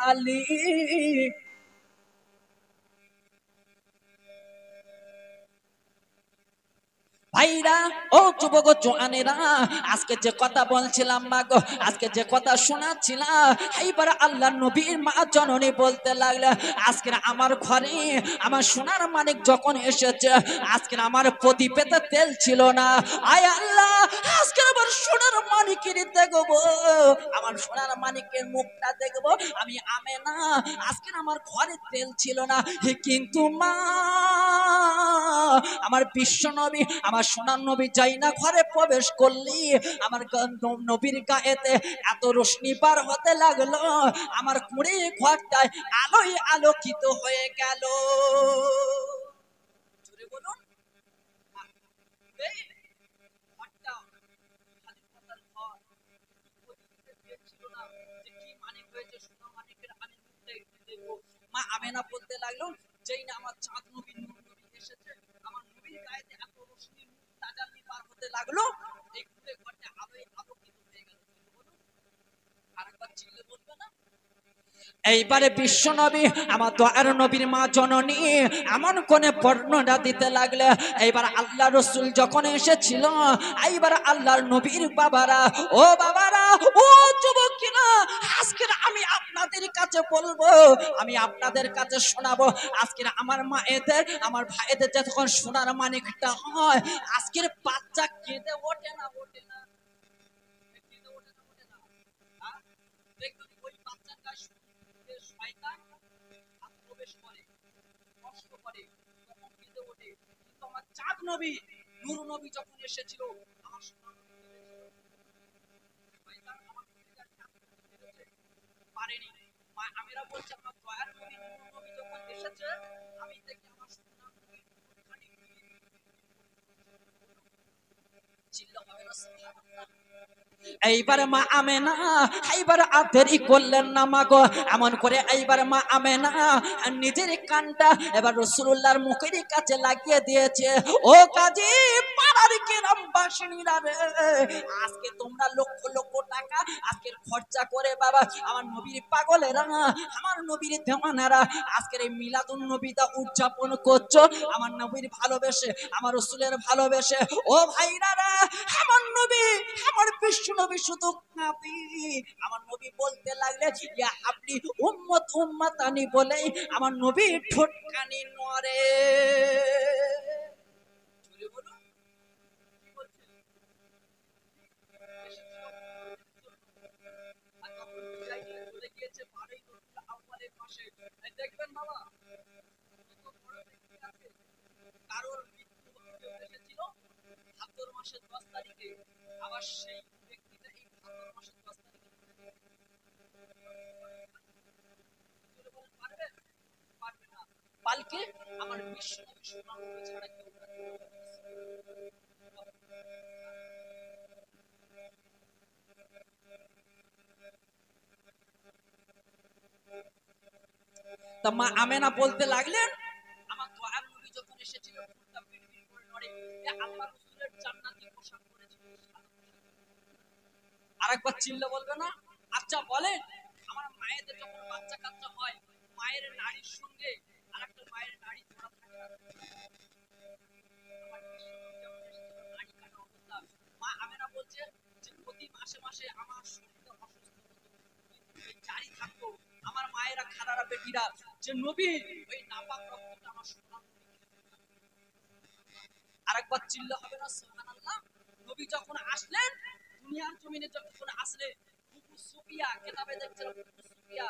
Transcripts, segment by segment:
আলী। ভাইরা ও যুবক জোয়ানেরা, আজকে যে কথা বলছিলাম মা গো, আজকে যে কথা শোনাচ্ছিলাম, এইবার আল্লাহ নবীর মা জননী বলতে লাগলো, আজকে আমার ঘরে আমার সোনার মানিক যখন এসেছে, আজকে আমার প্রদীপেতে তেল ছিল না। আয় আল্লাহ, আজকে আমার সোনার মানিকের দেখবো, আমার সোনার মানিকের মুখটা দেখবো আমি আমেনা। আজকে আমার ঘরে তেল ছিল না, কিন্তু মা আমার বিশ্ব নবী আমার সোনার নবী যাই না ঘরে প্রবেশ করলি, আমার নবীর গায়েতে এত রোশনি বার হতে লাগলো, আমার কুড়ি ঘরটায় আলোয় আলোকিত হয়ে গেল। জোরে বলুন। এই ঘরটা খালিফাতার ঘর, ছিল না যে কি মানিক হয়েছে, সোনা মানিকের আমি দেখবো। মা আমেনা বলতে লাগলো, যেই না আমার চাঁদ নবী নূর নবী এসেছে, আমার নবীর গায়েতে এত রোশনি তাজাল্লি পার হতে লাগলো, এই ঘুরে ঘরটা আলোয় আলোকিত হয়ে গেল। আরেকবার চিল্লে বলবে না? এইবারে বিশ্ব নবী আমার দয়ার নবীর মা জননী এমন কোনে বর্ণনা দিতে লাগলে, এইবার আল্লাহ রসুল যখন এসেছিল, এইবার আল্লাহর নবীর বাবারা, ও বাবারা, ও যুবকেরা, আজকে আমি আপনাদের কাছে বলবো, আমি আপনাদের কাছে শোনাবো, আজকে আমার মায়েদের আমার ভাইদের যখন সোনার মানিকটা হয়, আজকের বাচ্চা কেঁদে ওঠে না, ওঠে না, কেঁদে ওঠে না, ওঠে না। দেখবেন ওই বাচ্চার কাছে শয়তান হাত প্রবেশ করে, কষ্ট করে, তখন কেঁদে ওঠে। কিন্তু আমার চাঁদ নবী নূর নবী যখন এসেছিল, আমার সোনার নবী শয়তান আমার নবীর কাছে পারেনি। মা আমেরা বলছে, আমার দয়ার নবী নূর নবী যখন এসেছে, আমি দেখি আমার সোনার নবীর মুখখানি চিল্লা হবে না সুবহানাল্লাহ। এইবার মা আমেনা এইবার আদেরই করলেন না মা গো, এমন করে এইবার মা আমেনা নিজের কানটা এবার রাসূলুল্লাহর মুখের কাছে লাগিয়ে দিয়েছে। ও কাজী পাড়ার গ্রামবাসীরা রে, আজকে তোমরা লক্ষ লক্ষ টাকা আজকের খরচা করে বাবা আমার নবীর পাগলেরা, আমার নবীর দেওয়ানারা আজকের এই মিলাদুন নবীটা উদযাপন করছো, আমার নবীর ভালোবেসে, আমার রাসূলের ভালোবেসে। ও ভাইরা রে, আমার নবী আমার বিশ্ব নবী শুধু কাঁদি, আমার নবী বলতে লাগলে ইয়া আপনি উম্মত উম্মাতানি বলে আমার নবী ঠোঁটকানি নড়ে। জোরে বলুন, কি বলছেন? আর তখন বিদায় নিয়ে চলে গিয়েছে 12ই রবিউল আউয়ালের মাসে। দেখবেন বাবা, কত বড় ব্যক্তি আছে, কারোর মৃত্যু এসেছিল ভাদ্র মাসের 10 তারিখে, আবার সেই ব্যক্তিটা এই ভাদ্র মাসের 10 তারিখে পারবে পারবে না, পালকে আমার বিশ্ব নবী সোনার নবী ছাড়া কেউ না। তা মা আমেনা বলতে লাগলেন, আমার দয়ার নবী যখন এসেছিল ফুলটা বিড়বিড় করে নড়ে, এ আল্লাহ রাসূলের জান্নাতি পোশাক পরেছিল। আরেকবার চিল্লা বলবে না? আচ্ছা বলেন, আমার মায়েদের যখন বাচ্চা কাচ্চা হয়, মায়ের নাড়ির সঙ্গে আরেকটা মায়ের নাড়ি জোড়া থাকে না? নাড়ি কাটা অবস্থা। মা আমেনা বলছে যে প্রতি মাসে মাসে আমার শরীরটা অসুস্থ হতো, এই জারি থাকতো, আমার মায়েরা খালারা বেটিরা যে নবী ওই নাপাক রক্তটা আমার সোনার নবী। আরেকবার চিল্লা হবে না সুবহানাল্লাহ? নবী যখন আসলেন দুনিয়ার জমিনে, যখন আসলেন বুবু সুফিয়া কিতাবে দেখছেন, বুবু সুফিয়া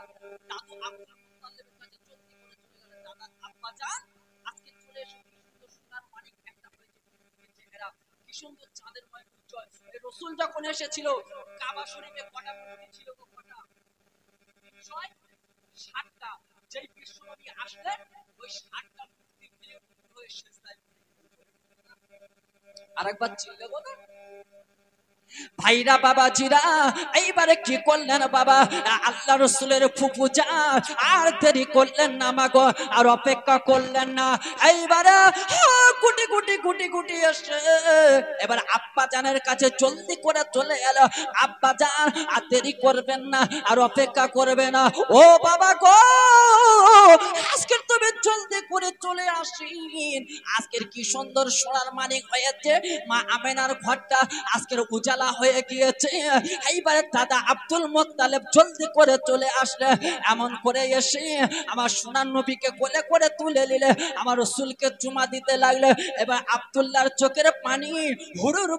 দাদু আব্দুল মুত্তালিবের কাছে চলতি করে চলে গেলেন, দাদা আব্বা জান আজকে চলে এসে কি সুন্দর সোনার মানিক একটা হয়েছে, চেহারা কি সুন্দর চাঁদের ময় উজ্জ্বল। এই রাসূল যখন এসেছিল কাবা শরীফে কটা মূর্তি ছিল গো? কটা? 60টা। যেই বিশ্ব নবী আসলেন ওই 60টা মূর্তি ভেঙে হয়ে সেজদায়। আরেকবার চিল্লে বলো। ভাইরা বাবাজিরা এইবারে কি করলেন বাবা, আল্লাহ রসুলের ফুফু যা আর দেরি করলেন না মাগো, আর অপেক্ষা করলেন না। এইবারে গুটি গুটি গুটি গুটি এসে এবার আব্বা জানের কাছে জলদি করে চলে এলো। আব্বা জান আর দেরি করবেন না, আর অপেক্ষা করবে না। ও বাবা গো, আজকে তুমি জলদি করে চলে আসিন, আজকের কি সুন্দর সোনার মানিক হয়েছে, মা আমেনার ঘরটা আজকের উজালা হয়ে গিয়েছে। এইবারে দাদা আব্দুল মুত্তালিব জলদি করে চলে আসলে, এমন করে এসে আমার সোনার নবীকে কোলে করে তুলে নিলে, আমার রসুলকে চুমা দিতে লাগলে। এবার আব্দুল্লাহর চোখের পানি হুড়ুর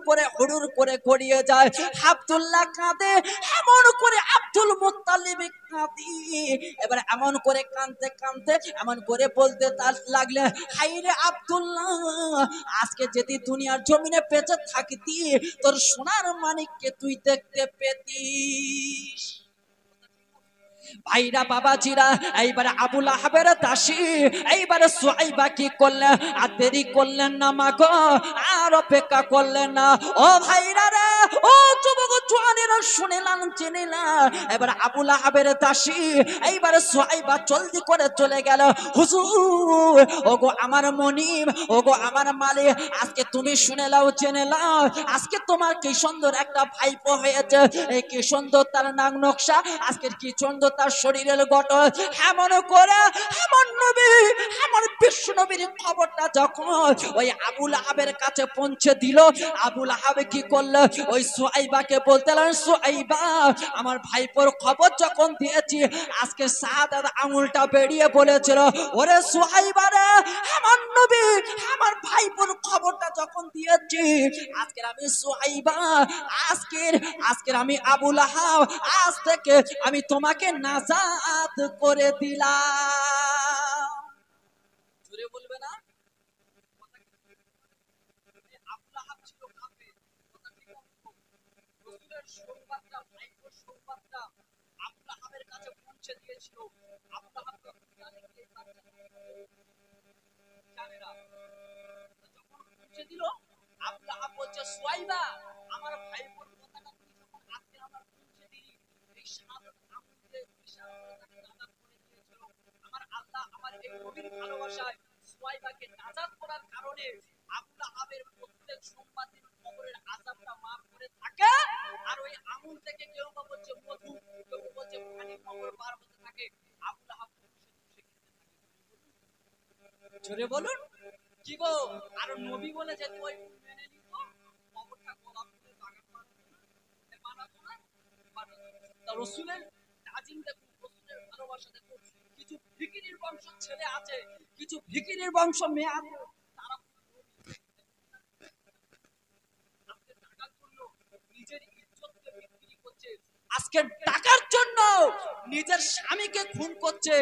করে গড়িয়ে যায়। আব্দুল্লাহ কাঁদে, এমন করে আব্দুল মুত্তালিব কাঁদি। এবার এমন করে কাঁদতে কাঁদতে এমন করে বলতে লাগলে, হাইরে আব্দুল্লাহ, আজকে যদি দুনিয়ার জমিনে বেঁচে থাকতি, তোর সোনার মানিককে তুই দেখতে পেতিস। ভাইরা বাবাজিরা এইবারে আবুল আহাবের দাসী এইবারে সুয়াইবা কি করলেন, আর দেরি করলেন না মাগো, আর অপেক্ষা করলেন না। ও ভাইরা রে, ও যুবক জওয়ানেরা শুনিলাম চিনিলাম। এবার আবুল আহাবের দাসী এইবারে সুয়াইবা জলদি করে চলে গেল। হুজুর, ওগো আমার মনিব, ওগো আমার মালিক, আজকে তুমি শুনে লাও জেনে লাও, আজকে তোমার কি সুন্দর একটা ভাইপো হয়েছে। এই কি সুন্দর তার নাক নকশা, আজকের কি সুন্দর তার শরীরের গঠন। এমন করে আমার নবী, আমার বিশ্ব নবীর খবরটা যখন ওই আবুল আহাবের কাছে পৌঁছে দিল, আবুল আহাব কি করলো, ওই সুয়াইবাকে বলতে লাগলেন, সুয়াইবা, আমার ভাইপোর খবর যখন দিয়েছি, আজকে সাহাদাত আঙুলটা বেরিয়ে বলেছিল, ওরে সুয়াইবা রে, আমার নবী আমার ভাইপোর খবরটা যখন দিয়েছি, আজকের আমি সুয়াইবা, আজকের আমি আবুল আহাব, আজ থেকে আমি তোমাকে নাজাত করে দিলাম। জোরে বলবে না? আবুল আহাব ছিল কাফের, কথা ঠিক মতো রাসূলের সংবাদটা, ভাইপোর সংবাদটা আবুল আহাবের কাছে পৌঁছে দিয়েছিল। আবুল আহাব যখন জানে কি এই বাচ্চা জানে না, যখন পৌঁছে দিল, আবুল আহাব বলছে, সুয়াইবা, আমার ভাইপোর কথাটা তুই যখন আজকে আমার পৌঁছে দিলি, এই শাহাদাত আঙুলকে ইশারা করে তাকে নাজাত করে দিয়েছিল। আমার আল্লাহ আমার এই নবীর ভালোবাসায় সুয়াইবাকে নাজাত করার কারণে আবুল আহাবের প্রত্যেক সোমবারের কবরের আযাবটা maaf করে থাকে। আর ওই আঙুল থেকে কেউ বা বলছে মধু, কেউ বলছে পানি কবর পার হতে থাকে। আবুল আহাব জোরে বলুন কি গো, আর নবী বলে যে তুই মেনে নিত, কবরটা গোলাপ ফুলের বাগান বানাতো না, রাসূলের তাজিম দেখুন, রাসূলের ভালোবাসা দেখুন। কিছু ভিখিরির বংশ ছেলে আছে, কিছু ভিখিরির বংশ মেয়ে আছে, তারা আজকে টাকার জন্য নিজের ইজ্জতকে বিক্রি করছে, আজকে টাকার জন্য নিজের স্বামীকে খুন করছে,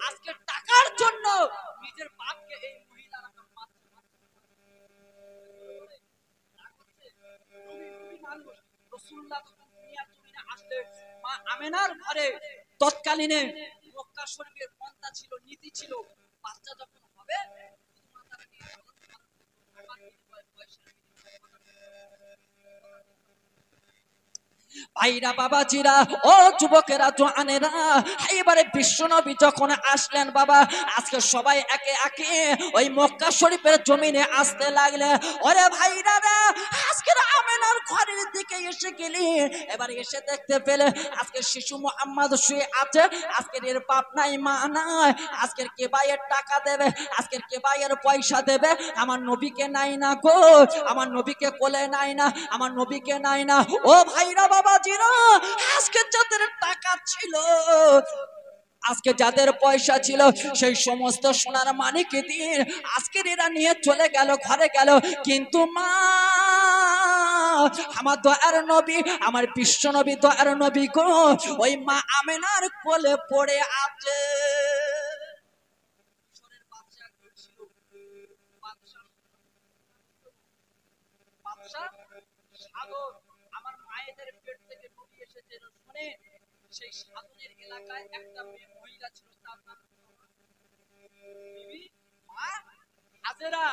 আজকে টাকার জন্য নিজের বাপকে এই মহিলারা মারছে। রাসূলুল্লাহ যখন দুনিয়ার জমিনে আসলেন, মা আমেনার ঘরে তৎকালীনে মক্কা শরীফের পন্থা ছিল, নীতি ছিল, বাচ্চা যখন হবে মাতারা নিয়ে ভাইরা বাবাজিরা, ও যুবকেরা জওয়ানেরা, এইবারে বিশ্বনবী যখন আসলেন বাবা, আজকে সবাই একে একে ওই মক্কা শরীফের জমিনে আসতে লাগলে। ওরে ভাইরা রে, আজকের আমেনার ঘরের দিকে এসে গেলি, এবার এসে দেখতে পেলে আজকে শিশু মুহাম্মদ শুয়ে আছে, আজকের এর বাপ নাই মা নাই, আজকের কে ভাইয়ের টাকা দেবে, আজকের কে ভাইয়ের পয়সা দেবে, আমার নবীকে নাই না গো, আমার নবীকে কোলে নাই না, আমার নবীকে নাই না। ও ভাইরা বাবাজিরা, আজকে যাদের টাকা ছিল, আজকে যাদের পয়সা ছিল, সেই সমস্ত সোনার মানিক দিয়ে আজকের এরা নিয়ে চলে গেল, ঘরে গেল, কিন্তু মা আমার দয়ার নবী, আমার বিশ্ব নবী দয়ার নবী গো, ওই মা আমেনার কোলে পড়ে আছে। আমার মায়েদের পেট থেকে নবী এসেছে শুনে, সেই সাধনের এলাকায় একটা মেয়ে মহিলা ছিল, তার নাম বিবি মা হাজেরা।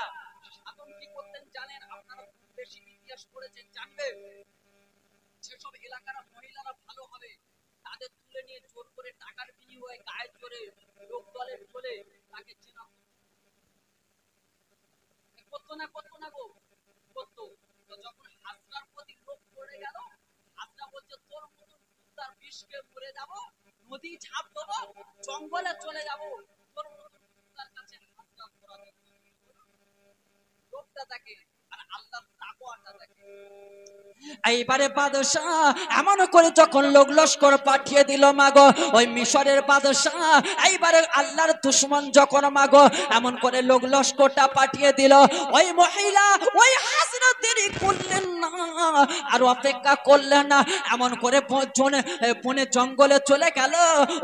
সাধন কি করতেন জানেন? আপনারা বেশি ইতিহাস পড়েছেন, জানবেন। যেসব এলাকার মহিলারা ভালো হবে তাদের তুলে নিয়ে জোর করে টাকার বিনিময়ে গায়ের জোরে লোক দলের চলে তাকে চেনা করতো না গো করতো। তো যখন হাজরার প্রতি লোক পড়ে গেল, হাজরা বলছে তোর মতন কুত্তার বিষকে মরে যাব, নদী ঝাঁপ দেবো, জঙ্গলে চলে যাব, তোর মতন কুত্তার কাছে হাজরা করা যাবে। লোকটা তাকে আর আল্লাহর তাকওয়াটা তাকে। এইবারে বাদশাহ এমন করে যখন লোক লস্কর পাঠিয়ে দিল মাগো ওই মিশরের বাদশাহ, এইবারে আল্লাহর দুশমন যখন মাগো এমন করে লোক লস্করটা পাঠিয়ে দিল, ওই মহিলা ওই হাজরা দেরি করলেন না আর অপেক্ষা করলেন না, এমন করে বনে জঙ্গলে চলে গেল।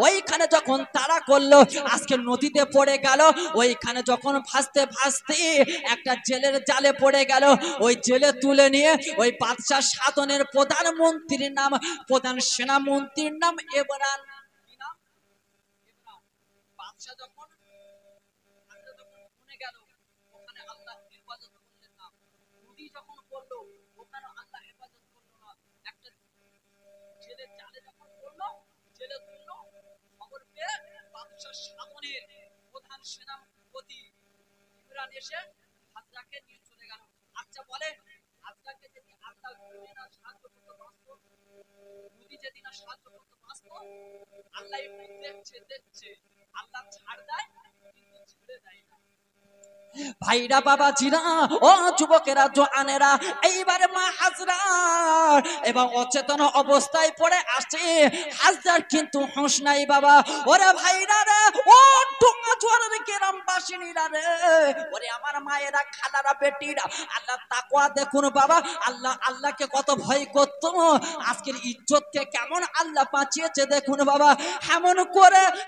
ওইখানে যখন তারা করলো আজকে নদীতে পড়ে গেল, ওইখানে যখন ভাসতে ভাসতে একটা জেলের জালে পড়ে গেল, ওই জেলে তুলে নিয়ে ওই বাদশাহ সাধনের প্রধানমন্ত্রীর নাম, প্রধান সেনামন্ত্রীর নাম ইমরান। কি নাম? ইমরান। বাদশা যখন শুনে গেল ওখানে আল্লাহ হেফাজত করলেন না, নদী যখন পড়লো ওখানে আল্লাহ হেফাজত করলো না, একটা জেলে জালে যখন পড়লো জেলে তুললো, খবর পেয়ে বাদশা সাধনের প্রধান সেনাপতি ইমরান এসে হাজরাকে নিয়ে চলে গেল। আচ্ছা বলেন, হাজরাকে যদি আল্লাহ না সাহায্য করতে পারতো, নদী যদি না সাহায্য করতে পারতো, আল্লাহ দেখছে আল্লাহ ছাড় দেয় কিন্তু ছেড়ে দেয় না। ভাইরা বাবাজিরা ও যুবকেরা জোয়ানেরা, এইবারে মা হাজরা এবং অচেতন অবস্থায় পড়ে আসে, হাজরার কিন্তু হুঁশ নাই বাবা। ওরে ভাইরা রে, ও ডোঙা জোয়ানের গ্রামবাসিনীরা রে, ওরে আমার মায়েরা খালারা বেটিরা, আল্লাহ তাকওয়া দেখুন বাবা, আল্লাহকে কত ভয় করত, আজকের ইজ্জতকে কেমন আল্লাহ বাঁচিয়েছে দেখুন বাবা। এমন করে